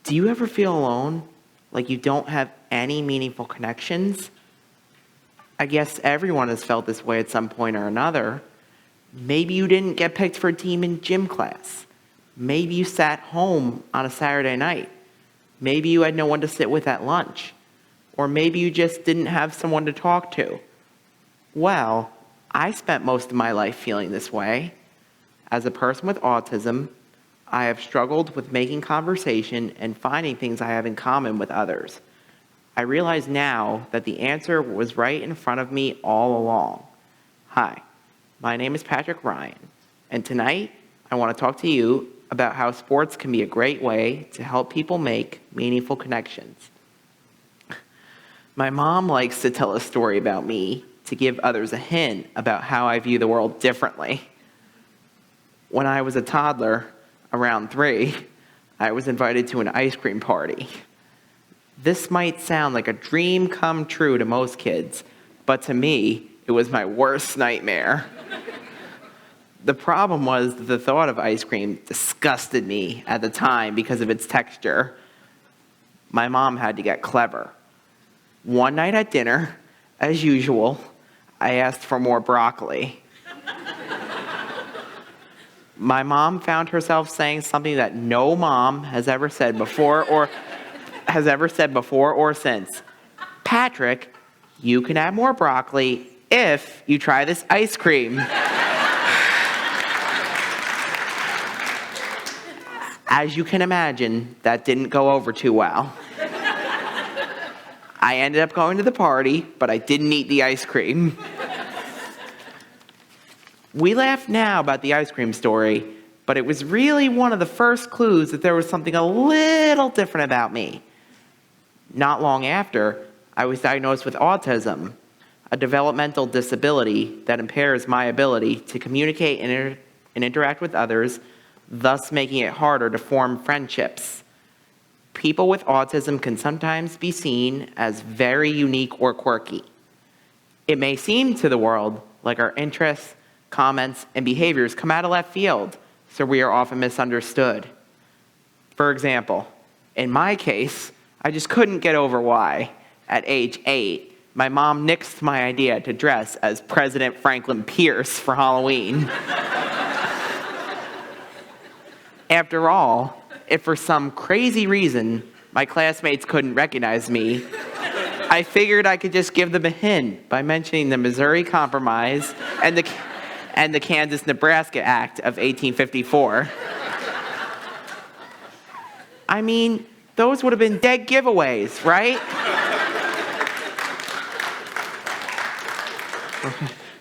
Do you ever feel alone? Like you don't have any meaningful connections? I guess everyone has felt this way at some point or another. Maybe you didn't get picked for a team in gym class. Maybe you sat home on a Saturday night. Maybe you had no one to sit with at lunch. Or maybe you just didn't have someone to talk to. Well, I spent most of my life feeling this way. As a person with autism, I have struggled with making conversation and finding things I have in common with others. I realize now that the answer was right in front of me all along. Hi, my name is Patrick Ryan, and tonight I want to talk to you about how sports can be a great way to help people make meaningful connections. My mom likes to tell a story about me to give others a hint about how I view the world differently. When I was a toddler, around 3, I was invited to an ice cream party. This might sound like a dream come true to most kids, but to me, it was my worst nightmare. The problem was that the thought of ice cream disgusted me at the time because of its texture. My mom had to get clever. One night at dinner, as usual, I asked for more broccoli. My mom found herself saying something that no mom has ever said before or since. Patrick, you can have more broccoli if you try this ice cream. As you can imagine, that didn't go over too well. I ended up going to the party, but I didn't eat the ice cream. We laugh now about the ice cream story, but it was really one of the first clues that there was something a little different about me. Not long after, I was diagnosed with autism, a developmental disability that impairs my ability to communicate and interact with others, thus making it harder to form friendships. People with autism can sometimes be seen as very unique or quirky. It may seem to the world like our interests, comments, and behaviors come out of left field, so we are often misunderstood. For example, in my case, I just couldn't get over why, at age 8, my mom nixed my idea to dress as President Franklin Pierce for Halloween. After all, if for some crazy reason my classmates couldn't recognize me, I figured I could just give them a hint by mentioning the Missouri Compromise and the Kansas-Nebraska Act of 1854. I mean, those would have been dead giveaways, right?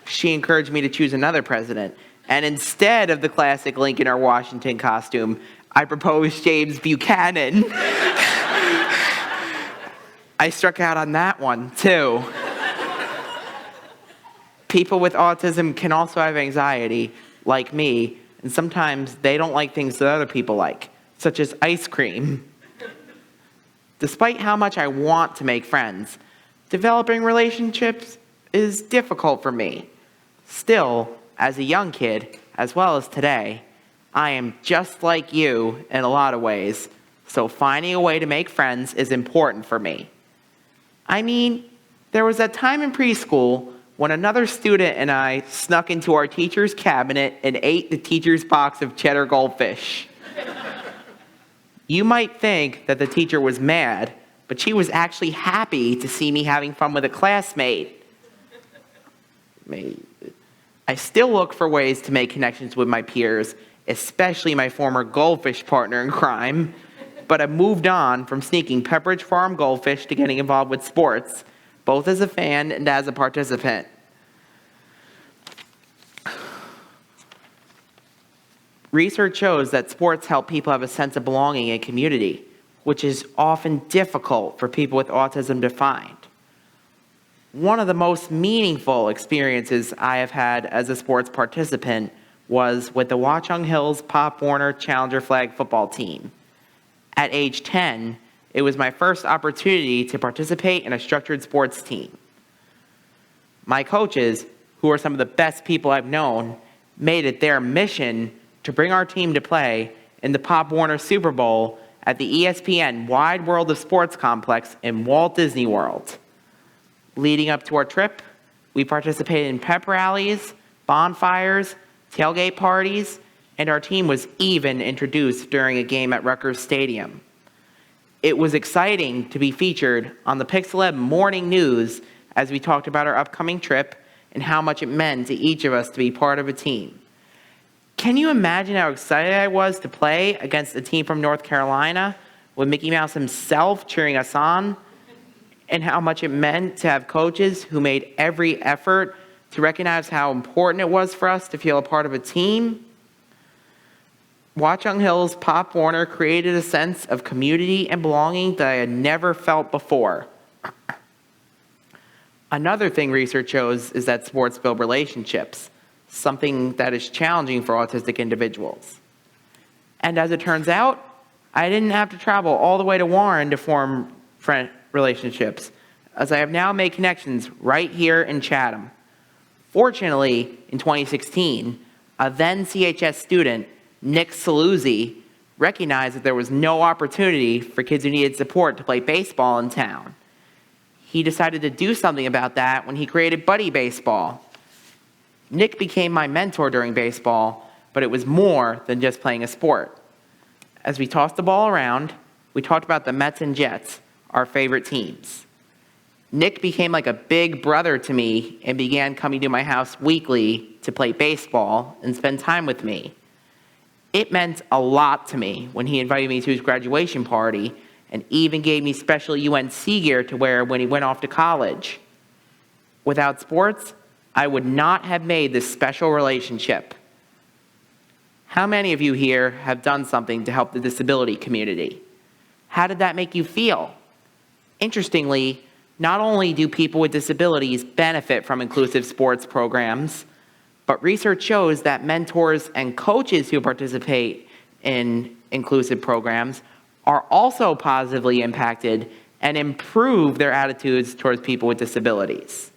She encouraged me to choose another president, and instead of the classic Lincoln or Washington costume, I proposed James Buchanan. I struck out on that one, too. People with autism can also have anxiety, like me, and sometimes they don't like things that other people like, such as ice cream. Despite how much I want to make friends, developing relationships is difficult for me. Still, as a young kid, as well as today, I am just like you in a lot of ways, so finding a way to make friends is important for me. I mean, there was that time in preschool when another student and I snuck into our teacher's cabinet and ate the teacher's box of cheddar goldfish. You might think that the teacher was mad, but she was actually happy to see me having fun with a classmate. I still look for ways to make connections with my peers, especially my former goldfish partner in crime, but I've moved on from sneaking Pepperidge Farm goldfish to getting involved with sports, both as a fan and as a participant. Research shows that sports help people have a sense of belonging and community, which is often difficult for people with autism to find. One of the most meaningful experiences I have had as a sports participant was with the Watchung Hills Pop Warner Challenger Flag football team. At age 10, it was my first opportunity to participate in a structured sports team. My coaches, who are some of the best people I've known, made it their mission to bring our team to play in the Pop Warner Super Bowl at the ESPN Wide World of Sports complex in Walt Disney World. Leading up to our trip, we participated in pep rallies, bonfires, tailgate parties, and our team was even introduced during a game at Rutgers Stadium. It was exciting to be featured on the Pixel 11 morning news as we talked about our upcoming trip and how much it meant to each of us to be part of a team. Can you imagine how excited I was to play against a team from North Carolina with Mickey Mouse himself cheering us on, and how much it meant to have coaches who made every effort to recognize how important it was for us to feel a part of a team? Watchung Hill's Pop Warner created a sense of community and belonging that I had never felt before. Another thing research shows is that sports build relationships, something that is challenging for autistic individuals. And as it turns out, I didn't have to travel all the way to Warren to form relationships, as I have now made connections right here in Chatham. Fortunately, in 2016, a then CHS student, Nick Saluzzi, recognized that there was no opportunity for kids who needed support to play baseball in town. He decided to do something about that when he created Buddy Baseball. Nick became my mentor during baseball, but it was more than just playing a sport. As we tossed the ball around, we talked about the Mets and Jets, our favorite teams. Nick became like a big brother to me and began coming to my house weekly to play baseball and spend time with me. It meant a lot to me when he invited me to his graduation party and even gave me special UNC gear to wear when he went off to college. Without sports, I would not have made this special relationship. How many of you here have done something to help the disability community? How did that make you feel? Interestingly, not only do people with disabilities benefit from inclusive sports programs, but research shows that mentors and coaches who participate in inclusive programs are also positively impacted and improve their attitudes towards people with disabilities.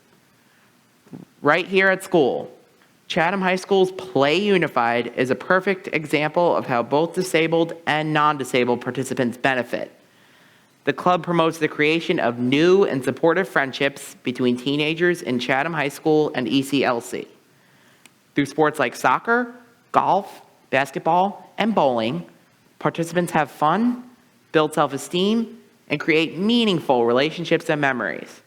Right here at school, Chatham High School's Play Unified is a perfect example of how both disabled and non-disabled participants benefit. The club promotes the creation of new and supportive friendships between teenagers in Chatham High School and ECLC. Through sports like soccer, golf, basketball, and bowling, participants have fun, build self-esteem, and create meaningful relationships and memories.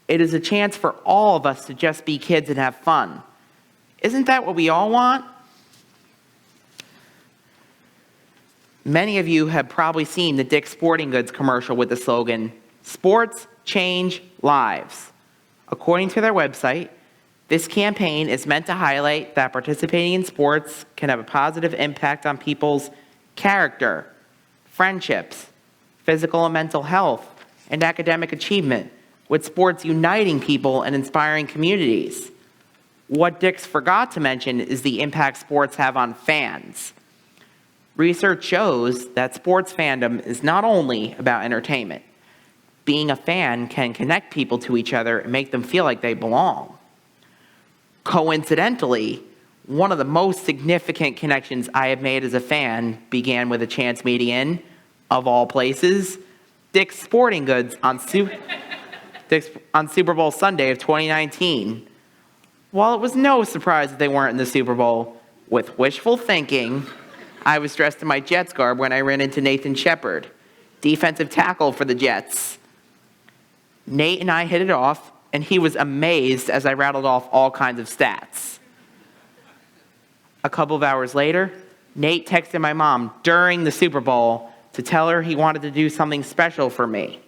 It is a chance for all of us to just be kids and have fun. Isn't that what we all want? Many of you have probably seen the Dick's Sporting Goods commercial with the slogan, "Sports Change Lives." According to their website, this campaign is meant to highlight that participating in sports can have a positive impact on people's character, friendships, physical and mental health, and academic achievement, with sports uniting people and inspiring communities. What Dick's forgot to mention is the impact sports have on fans. Research shows that sports fandom is not only about entertainment. Being a fan can connect people to each other and make them feel like they belong. Coincidentally, one of the most significant connections I have made as a fan began with a chance meeting in, of all places, Dick's Sporting Goods on Super Bowl Sunday of 2019. While it was no surprise that they weren't in the Super Bowl, with wishful thinking, I was dressed in my Jets garb when I ran into Nathan Shepard, defensive tackle for the Jets. Nate and I hit it off, and he was amazed as I rattled off all kinds of stats. A couple of hours later, Nate texted my mom during the Super Bowl to tell her he wanted to do something special for me.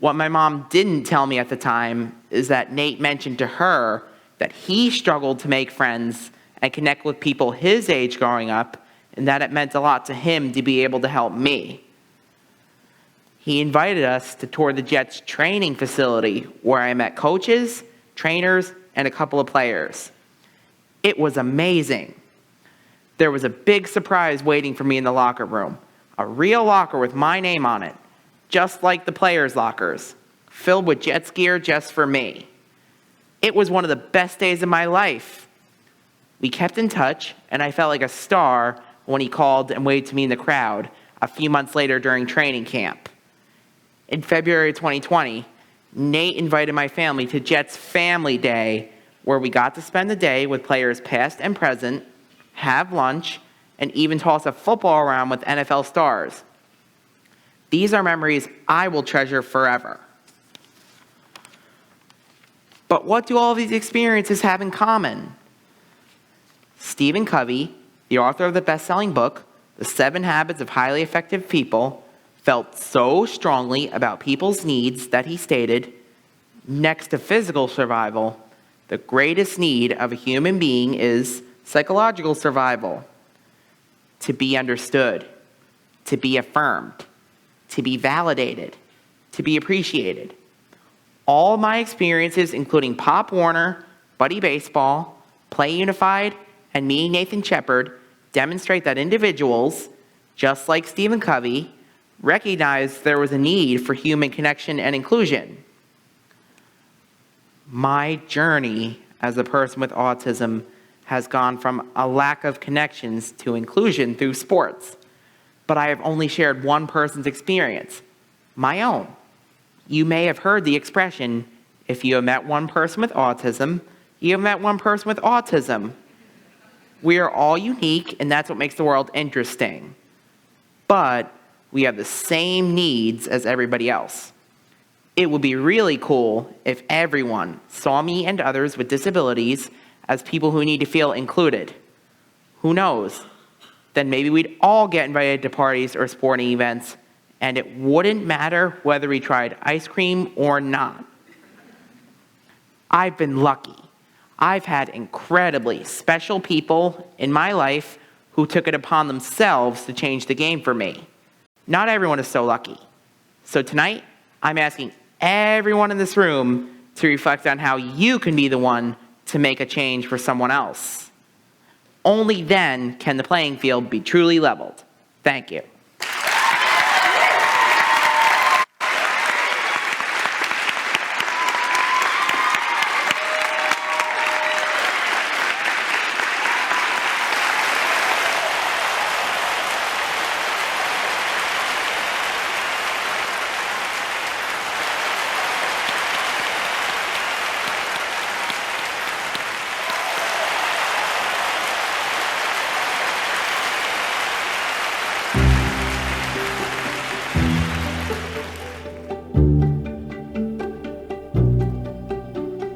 What my mom didn't tell me at the time is that Nate mentioned to her that he struggled to make friends and connect with people his age growing up, and that it meant a lot to him to be able to help me. He invited us to tour the Jets training facility where I met coaches, trainers, and a couple of players. It was amazing. There was a big surprise waiting for me in the locker room, a real locker with my name on it, just like the players' lockers, filled with Jets gear just for me. It was one of the best days of my life. We kept in touch, and I felt like a star when he called and waved to me in the crowd a few months later during training camp. In February 2020, Nate invited my family to Jets Family Day, where we got to spend the day with players past and present, have lunch, and even toss a football around with NFL stars. These are memories I will treasure forever. But what do all of these experiences have in common? Stephen Covey, the author of the best-selling book, The 7 Habits of Highly Effective People, felt so strongly about people's needs that he stated, next to physical survival, the greatest need of a human being is psychological survival. To be understood, to be affirmed, to be validated, to be appreciated. All my experiences, including Pop Warner, Buddy Baseball, Play Unified, and meeting Nathan Shepard, demonstrate that individuals, just like Stephen Covey, recognized there was a need for human connection and inclusion. My journey as a person with autism has gone from a lack of connections to inclusion through sports. But I have only shared one person's experience, my own. You may have heard the expression, if you have met one person with autism, you have met one person with autism. We are all unique, and that's what makes the world interesting. But we have the same needs as everybody else. It would be really cool if everyone saw me and others with disabilities as people who need to feel included. Who knows? Then maybe we'd all get invited to parties or sporting events, and it wouldn't matter whether we tried ice cream or not. I've been lucky. I've had incredibly special people in my life who took it upon themselves to change the game for me. Not everyone is so lucky. So tonight, I'm asking everyone in this room to reflect on how you can be the one to make a change for someone else. Only then can the playing field be truly leveled. Thank you.